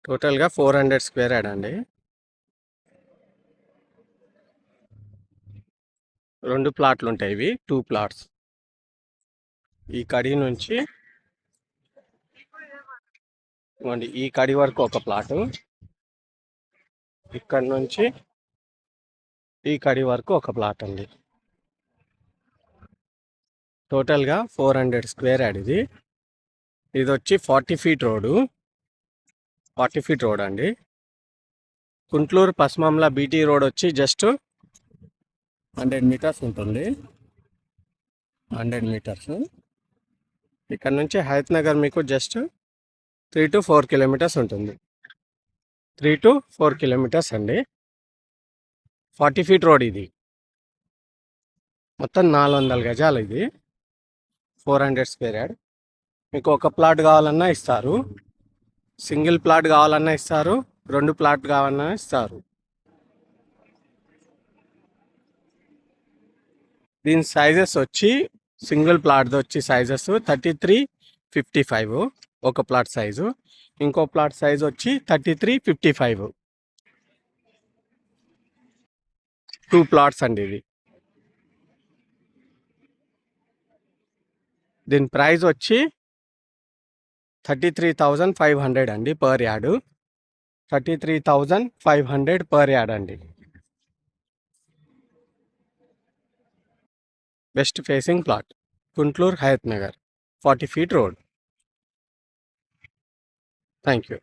టోటల్గా 400 square yard అండి. 2 ప్లాట్లు ఉంటాయి. ఇవి 2 ప్లాట్స్. ఈ కడి నుంచి ఈ కడి వరకు ఒక ప్లాటు, ఇక్కడ నుంచి ఈ కడి వరకు ఒక ప్లాట్ అండి. టోటల్గా 400 స్క్వేర్ యార్డ్ ఇది. ఇది వచ్చి 40 ఫీట్ రోడ్. 40 ఫీట్ రోడ్ అండి. కుంట్లూరు పశ్చిమల బీటీ రోడ్ వచ్చి జస్ట్ 100 మీటర్స్ ఉంటుంది. 100 మీటర్స్. ఇక్కడ నుంచి హయత్ నగర్ మీకు జస్ట్ 3 to 4 కిలోమీటర్స్ ఉంటుంది. 3 to 4 కిలోమీటర్స్ అండి. 40 ఫీట్ రోడ్ ఇది. మొత్తం 400 గజాలు ఇది. 400 స్క్వేర్ యార్డ్. మీకు ఒక ప్లాట్ కావాలన్నా ఇస్తారు, సింగిల్ ప్లాట్ కావాలన్నా ఇస్తారు, 2 ప్లాట్ కావాలన్నా ఇస్తారు. దీని సైజెస్ వచ్చి సింగిల్ ప్లాట్ వచ్చి సైజెస్ 33-55 ఒక ప్లాట్ సైజు, ఇంకో ప్లాట్ సైజ్ వచ్చి 33-55. 2 ప్లాట్స్ అండి ఇది. దీని ప్రైస్ వచ్చి 33,500 అండి పర్ యార్డు. 33,500 పర్ యార్డ్ అండి. West facing plot, Kuntloor Hayathnagar, 40 feet road. Thank you.